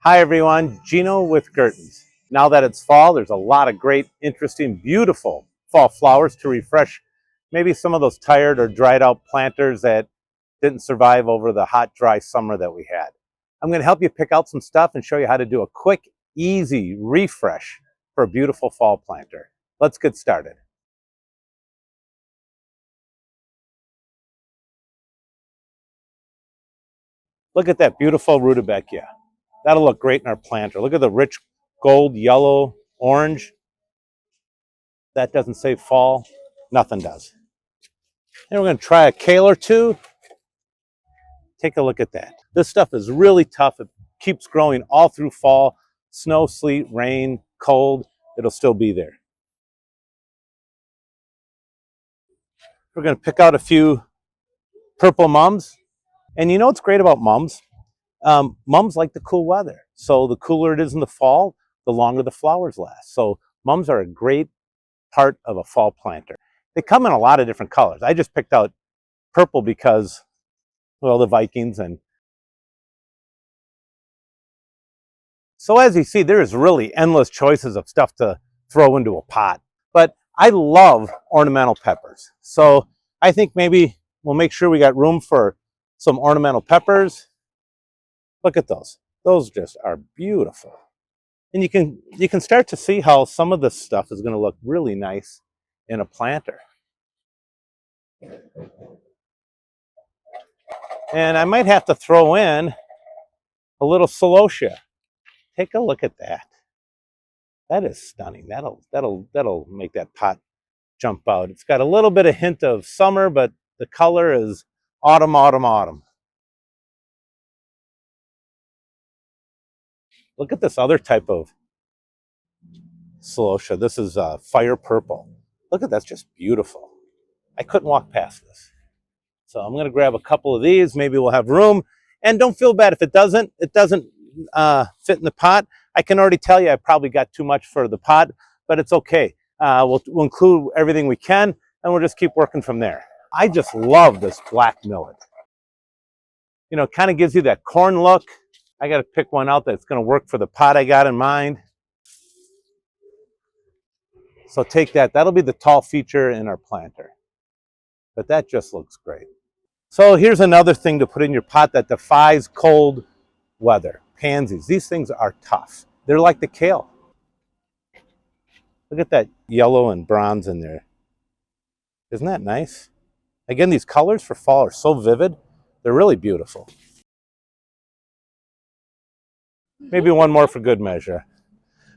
Hi everyone, Gino with Gertens. Now that it's fall, there's a lot of great, interesting, beautiful fall flowers to refresh maybe some of those tired or dried out planters that didn't survive over the hot, dry summer that we had. I'm going to help you pick out some stuff and show you how to do a quick, easy refresh for a beautiful fall planter. Let's get started. Look at that beautiful rutabaga. That'll look great in our planter. Look at the rich gold, yellow, orange. That doesn't say fall. Nothing does. And we're going to try a kale or two. Take a look at that. This stuff is really tough. It keeps growing all through fall. Snow, sleet, rain, cold, it'll still be there. We're going to pick out a few purple mums. And you know what's great about mums? Mums like the cool weather. So the cooler it is in the fall, the longer the flowers last. So mums are a great part of a fall planter. They come in a lot of different colors. I just picked out purple because, well, the Vikings. And so as you see, there is really endless choices of stuff to throw into a pot. But I love ornamental peppers. So I think maybe we'll make sure we got room for some ornamental peppers. Look at those. Those just are beautiful. And you can start to see how some of this stuff is going to look really nice in a planter. And I might have to throw in a little celosia. Take a look at that. That is stunning. That'll make that pot jump out. It's got a little bit of hint of summer, but the color is autumn, autumn, autumn. Look at this other type of celosia. This is fire purple. Look at that's just beautiful. I couldn't walk past this. So I'm going to grab a couple of these. Maybe we'll have room. And don't feel bad if it doesn't fit in the pot. I can already tell you I probably got too much for the pot, but it's okay. We'll include everything we can, and we'll just keep working from there. I just love this black millet. You know, it kind of gives you that corn look. I got to pick one out that's going to work for the pot I got in mind. So take that. That'll be the tall feature in our planter. But that just looks great. So here's another thing to put in your pot that defies cold weather. Pansies. These things are tough. They're like the kale. Look at that yellow and bronze in there. Isn't that nice? Again, these colors for fall are so vivid. They're really beautiful. Maybe one more for good measure.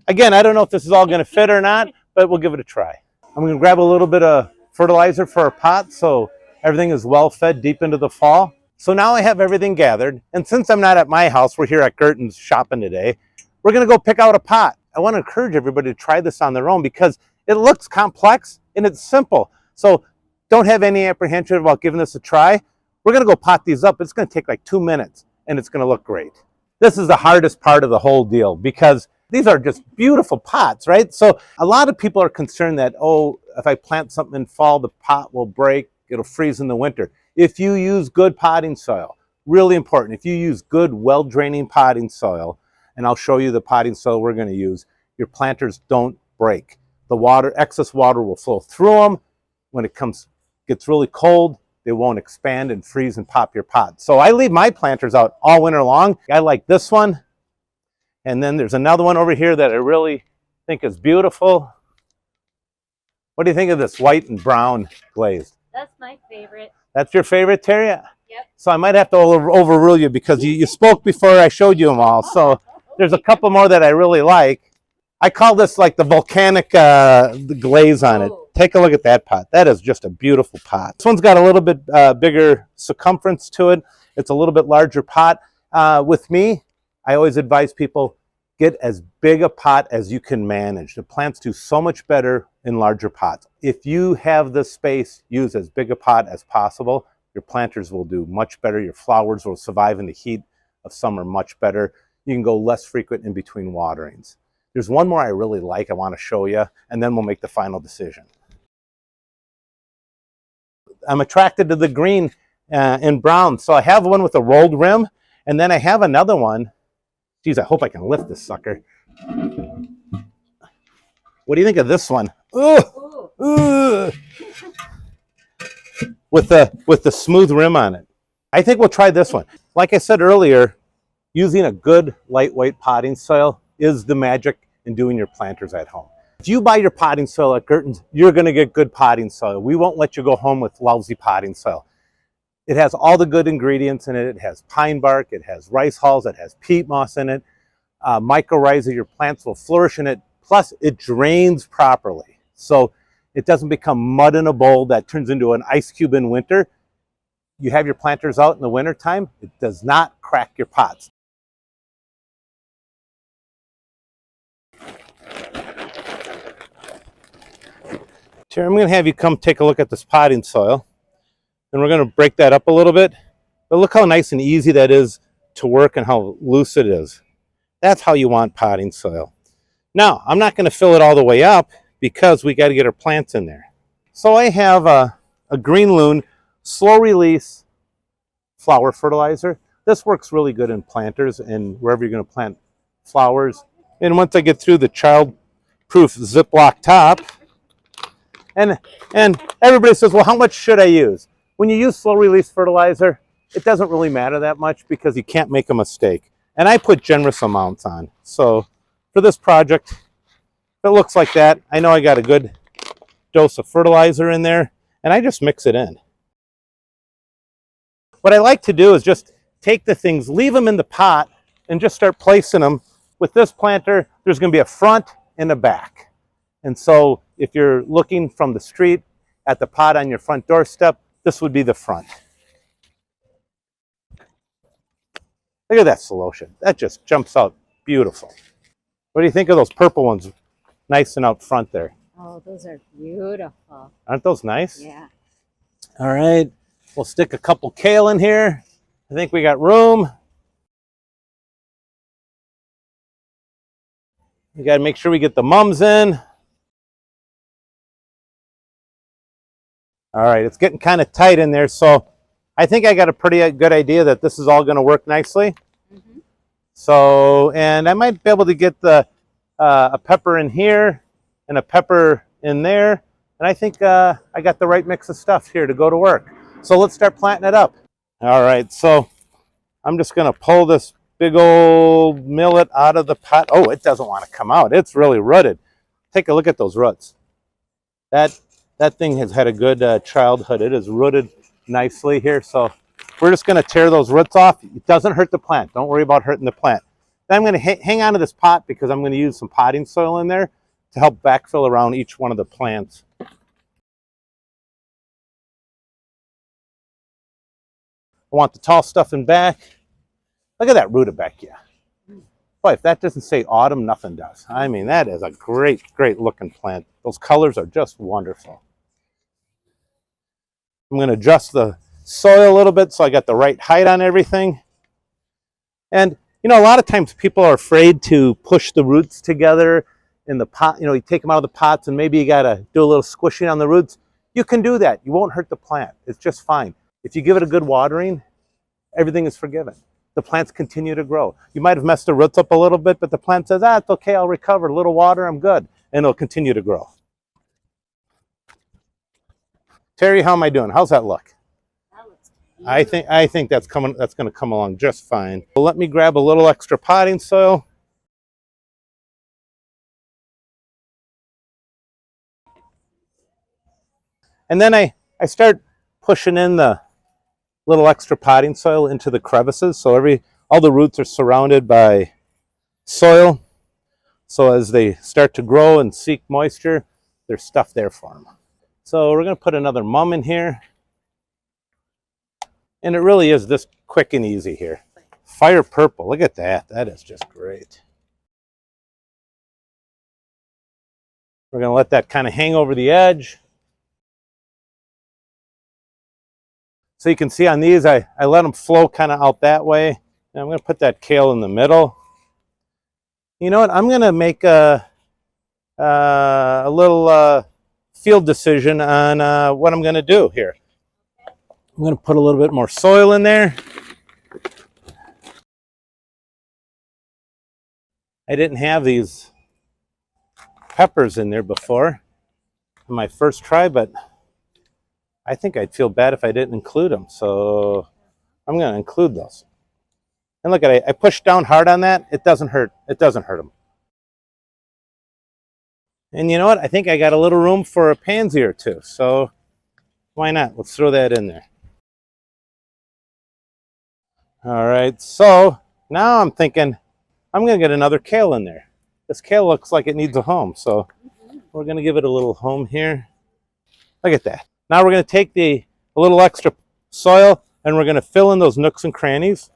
Again, I don't know if this is all going to fit or not, but we'll give it a try. I'm going to grab a little bit of fertilizer for our pot so everything is well fed deep into the fall. So now I have everything gathered. And since I'm not at my house, we're here at Gertens shopping today. We're going to go pick out a pot. I want to encourage everybody to try this on their own because it looks complex and it's simple. So don't have any apprehension about giving this a try. We're going to go pot these up. It's going to take like 2 minutes and it's going to look great. This is the hardest part of the whole deal because these are just beautiful pots, right? So a lot of people are concerned that, oh, if I plant something in fall, the pot will break, it'll freeze in the winter. If you use good potting soil, really important, if you use good, well-draining potting soil, and I'll show you the potting soil we're going to use, your planters don't break. The water, excess water will flow through them. When it gets really cold, they won't expand and freeze and pop your pot. So I leave my planters out all winter long. I like this one. And then there's another one over here that I really think is beautiful. What do you think of this white and brown glazed? That's my favorite. That's your favorite, Terry? Yep. So I might have to overrule you because you spoke before I showed you them all. So there's a couple more that I really like. I call this like the volcanic glaze on it. Take a look at that pot. That is just a beautiful pot. This one's got a little bit bigger circumference to it. It's a little bit larger pot. With me, I always advise people get as big a pot as you can manage. The plants do so much better in larger pots. If you have the space, use as big a pot as possible. Your planters will do much better. Your flowers will survive in the heat of summer much better. You can go less frequent in between waterings. There's one more I really like I want to show you, and then we'll make the final decision. I'm attracted to the green and brown. So I have one with a rolled rim, and then I have another one Geez, I hope I can lift this sucker. What do you think of this one? Ugh. Ugh. With the smooth rim on it. I think we'll try this one. Like I said earlier, using a good lightweight potting soil is the magic in doing your planters at home. If you buy your potting soil at Gerton's, you're going to get good potting soil. We won't let you go home with lousy potting soil. It has all the good ingredients in it. It has pine bark, it has rice hulls, it has peat moss in it. Mycorrhiza, your plants will flourish in it. Plus, it drains properly. So it doesn't become mud in a bowl that turns into an ice cube in winter. You have your planters out in the wintertime, it does not crack your pots. Terry, I'm going to have you come take a look at this potting soil. And we're going to break that up a little bit. But look how nice and easy that is to work and how loose it is. That's how you want potting soil. Now, I'm not going to fill it all the way up because we got to get our plants in there. So I have a Green Loon slow release flower fertilizer. This works really good in planters and wherever you're going to plant flowers. And once I get through the child-proof Ziploc top, and everybody says, well, how much should I use? When you use slow release fertilizer, it doesn't really matter that much because you can't make a mistake. And I put generous amounts on. So for this project, if it looks like that, I know I got a good dose of fertilizer in there, and I just mix it in. What I like to do is just take the things, leave them in the pot, and just start placing them. With this planter, there's going to be a front and a back. And so if you're looking from the street at the pot on your front doorstep, this would be the front. Look at that solution. That just jumps out beautiful. What do you think of those purple ones nice and out front there? Oh, those are beautiful. Aren't those nice? Yeah. All right. We'll stick a couple kale in here. I think we got room. We got to make sure we get the mums in. All right, it's getting kind of tight in there, so I think I got a pretty good idea that this is all going to work nicely. Mm-hmm. So, and I might be able to get the a pepper in here and a pepper in there, and I think I got the right mix of stuff here to go to work. So let's start planting it up. All right, so I'm just going to pull this big old millet out of the pot. Oh, it doesn't want to come out. It's really rooted. Take a look at those roots. That thing has had a good childhood. It is rooted nicely here. So we're just going to tear those roots off. It doesn't hurt the plant. Don't worry about hurting the plant. Then I'm going to hang on to this pot because I'm going to use some potting soil in there to help backfill around each one of the plants. I want the tall stuff in back. Look at that rutabaga. Boy, if that doesn't say autumn, nothing does. I mean, that is a great, great looking plant. Those colors are just wonderful. I'm going to adjust the soil a little bit so I got the right height on everything. And, you know, a lot of times people are afraid to push the roots together in the pot. You know, you take them out of the pots and maybe you got to do a little squishing on the roots. You can do that. You won't hurt the plant. It's just fine. If you give it a good watering, everything is forgiven. The plants continue to grow. You might have messed the roots up a little bit, but the plant says, it's okay, I'll recover. A little water, I'm good. And it'll continue to grow. Terry, how am I doing? How's that look? That looks I think that's going to come along just fine. So let me grab a little extra potting soil. And then I start pushing in the little extra potting soil into the crevices. So all the roots are surrounded by soil. So as they start to grow and seek moisture, there's stuff there for them. So we're going to put another mum in here. And it really is this quick and easy here. Fire purple, look at that. That is just great. We're going to let that kind of hang over the edge. So you can see on these, I let them flow kind of out that way. And I'm going to put that kale in the middle. You know what? I'm going to make a little field decision on what I'm going to do here. I'm going to put a little bit more soil in there. I didn't have these peppers in there before in my first try, but I think I'd feel bad if I didn't include them. So I'm going to include those. And look at it, I pushed down hard on that. It doesn't hurt. It doesn't hurt them. And you know what? I think I got a little room for a pansy or two. So why not? Let's throw that in there. All right. So now I'm thinking I'm going to get another kale in there. This kale looks like it needs a home. So we're going to give it a little home here. Look at that. Now we're going to take a little extra soil and we're going to fill in those nooks and crannies.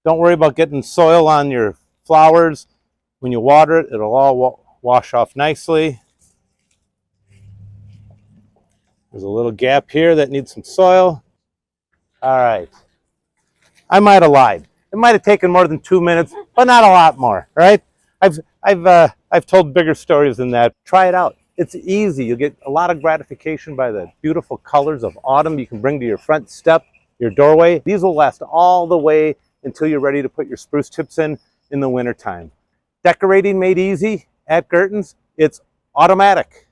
Don't worry about getting soil on your flowers. When you water it, it'll all wash off nicely. There's a little gap here that needs some soil. All right. I might have lied. It might have taken more than 2 minutes, but not a lot more, right? I've told bigger stories than that. Try it out. It's easy. You'll get a lot of gratification by the beautiful colors of autumn you can bring to your front step, your doorway. These will last all the way until you're ready to put your spruce tips in the wintertime. Decorating made easy at Gerton's, it's automatic.